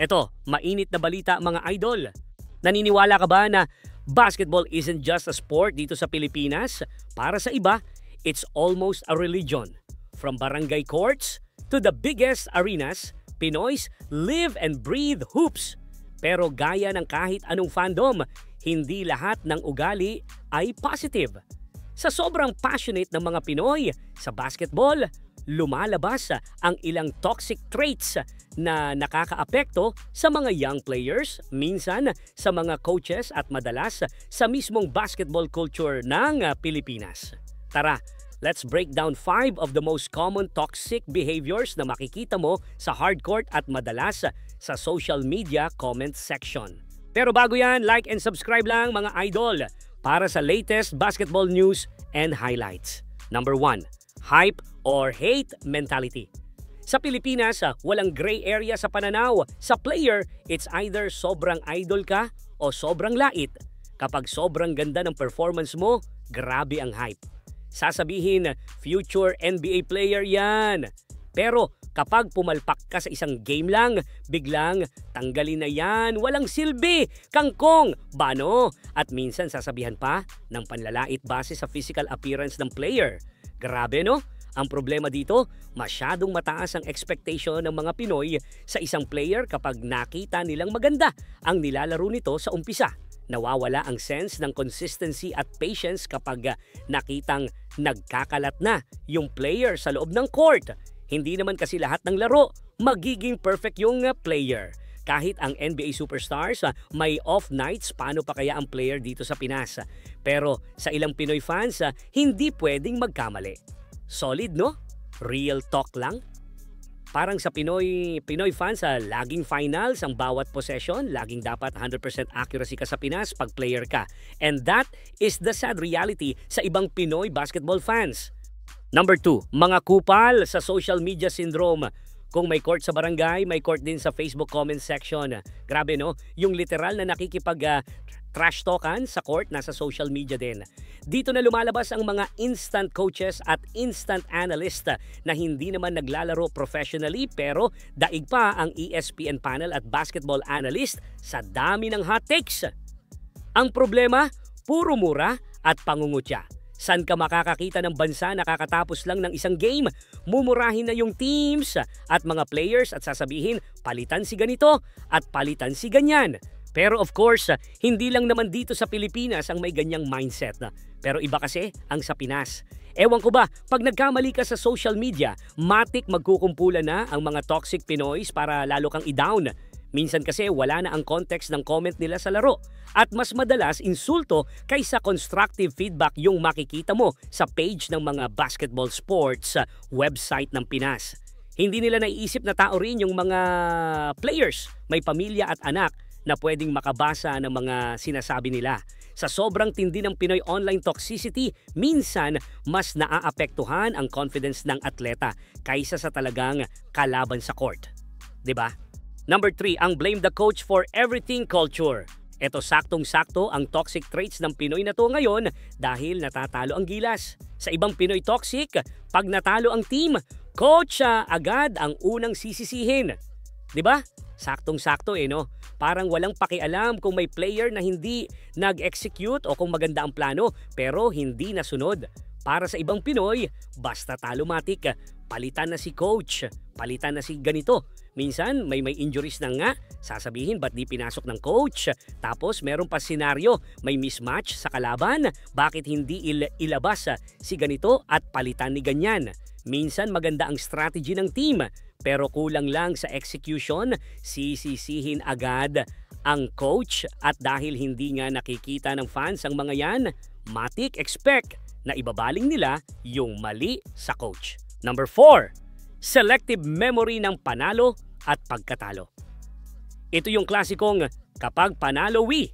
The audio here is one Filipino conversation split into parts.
Eto, mainit na balita mga idol. Naniniwala ka ba na basketball isn't just a sport dito sa Pilipinas? Para sa iba, it's almost a religion. From barangay courts to the biggest arenas, Pinoys live and breathe hoops. Pero gaya ng kahit anong fandom, hindi lahat ng ugali ay positive. Sa sobrang passionate ng mga Pinoy sa basketball, lumalabas ang ilang toxic traits na nakakaapekto sa mga young players, minsan sa mga coaches at madalas sa mismong basketball culture ng Pilipinas. Tara, let's break down 5 of the most common toxic behaviors na makikita mo sa hardcourt at madalas sa social media comment section. Pero bago yan, like and subscribe lang mga idol para sa latest basketball news and highlights. Number 1, hype or hate mentality. Sa Pilipinas, walang gray area sa pananaw. Sa player, it's either sobrang idol ka o sobrang lait. Kapag sobrang ganda ng performance mo, grabe ang hype. Sasabihin, future NBA player yan. Pero kapag pumalpak ka sa isang game lang, biglang tanggalin na yan, walang silbi, kangkong, bano. At minsan sasabihan pa ng panlalait base sa physical appearance ng player. Grabe no? Ang problema dito, masyadong mataas ang expectation ng mga Pinoy sa isang player kapag nakita nilang maganda ang nilalaro nito sa umpisa. Nawawala ang sense ng consistency at patience kapag nakitang nagkakalat na yung player sa loob ng court. Hindi naman kasi lahat ng laro magiging perfect yung player. Kahit ang NBA superstars may off nights, paano pa kaya ang player dito sa Pinas? Pero sa ilang Pinoy fans, hindi pwedeng magkamali. Solid, no? Real talk lang. Parang sa Pinoy fans, laging finals ang bawat possession, laging dapat 100% accuracy ka sa Pinas pag player ka. And that is the sad reality sa ibang Pinoy basketball fans. Number 2, mga kupal sa social media syndrome. Kung may court sa barangay, may court din sa Facebook comment section. Grabe no? Yung literal na nakikipag trash talkan sa court, nasa social media din. Dito na lumalabas ang mga instant coaches at instant analyst na hindi naman naglalaro professionally pero daig pa ang ESPN panel at basketball analyst sa dami ng hot takes. Ang problema, puro mura at pangungutya. San ka makakakita ng bansa nakakatapos lang ng isang game? Mumurahin na yung teams at mga players at sasabihin palitan si ganito at palitan si ganyan. Pero of course, hindi lang naman dito sa Pilipinas ang may ganyang mindset. Pero iba kasi ang sa Pinas. Ewan ko ba, pag nagkamali ka sa social media, matik magkukumpulan na ang mga toxic Pinoys para lalo kang i-down. Minsan kasi wala na ang context ng comment nila sa laro. At mas madalas insulto kaysa constructive feedback yung makikita mo sa page ng mga basketball sports website ng Pinas. Hindi nila naiisip na tao rin yung mga players, may pamilya at anak na pwedeng makabasa ng mga sinasabi nila. Sa sobrang tindi ng Pinoy online toxicity, minsan mas naaapektuhan ang confidence ng atleta kaysa sa talagang kalaban sa court. 'Di ba? Number 3, ang blame the coach for everything culture. Ito saktong-sakto ang toxic traits ng Pinoy na to ngayon dahil natatalo ang gilas. Sa ibang Pinoy toxic, pag natalo ang team, coach agad ang unang sisisihin. 'Di ba? Saktong-sakto no? Parang walang pakialam kung may player na hindi nag-execute o kung maganda ang plano pero hindi nasunod. Para sa ibang Pinoy, basta talo matik, palitan na si coach, palitan na si ganito. Minsan may injuries na nga, sasabihin ba't di pinasok ng coach? Tapos meron pa senaryo, may mismatch sa kalaban, bakit hindi ilabas si ganito at palitan ni ganyan? Minsan maganda ang strategy ng team, pero kulang lang sa execution, sisisihin agad ang coach at dahil hindi nga nakikita ng fans ang mga yan, matik expect na ibabaling nila yung mali sa coach. Number 4, selective memory ng panalo at pagkatalo. Ito yung klasikong kapag panalo we,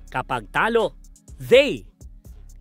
kapag talo they,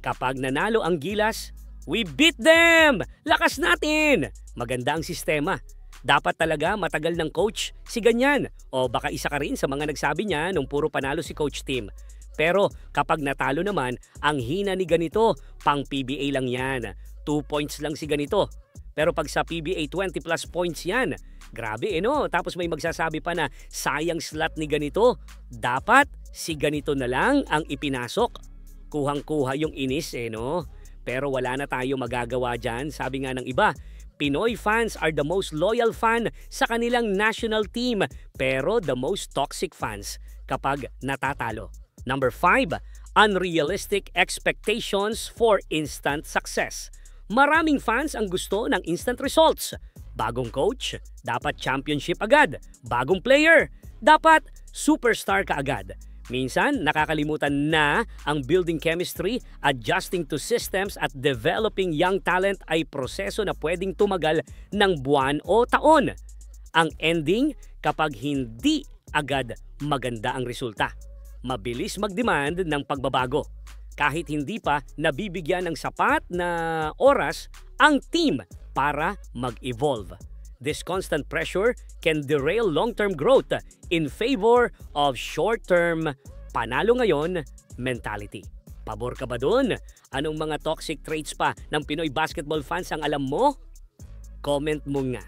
kapag nanalo ang gilas, we beat them! Lakas natin! Maganda ang sistema. Dapat talaga matagal ng coach si ganyan. O baka isa ka rin sa mga nagsabi niya nung puro panalo si coach team. Pero kapag natalo naman, ang hina ni ganito, pang PBA lang yan. 2 points lang si ganito. Pero pag sa PBA 20 plus points yan, Grabe no? Tapos may magsasabi pa na sayang slot ni ganito. Dapat si ganito na lang ang ipinasok. Kuhang-kuha yung inis no? Pero wala na tayo magagawa dyan. Sabi nga ng iba, Pinoy fans are the most loyal fan sa kanilang national team pero the most toxic fans kapag natatalo. Number 5, unrealistic expectations for instant success. Maraming fans ang gusto ng instant results. Bagong coach, dapat championship agad. Bagong player, dapat superstar ka agad. Minsan, nakakalimutan na ang building chemistry, adjusting to systems at developing young talent ay proseso na pwedeng tumagal ng buwan o taon. Ang ending, kapag hindi agad maganda ang resulta. Mabilis mag-demand ng pagbabago. Kahit hindi pa nabibigyan ng sapat na oras ang team para mag-evolve. This constant pressure can derail long-term growth in favor of short-term panalo ngayon mentality. Pabor ka ba dun? Anong mga toxic traits pa ng Pinoy basketball fans ang alam mo? Comment mo nga.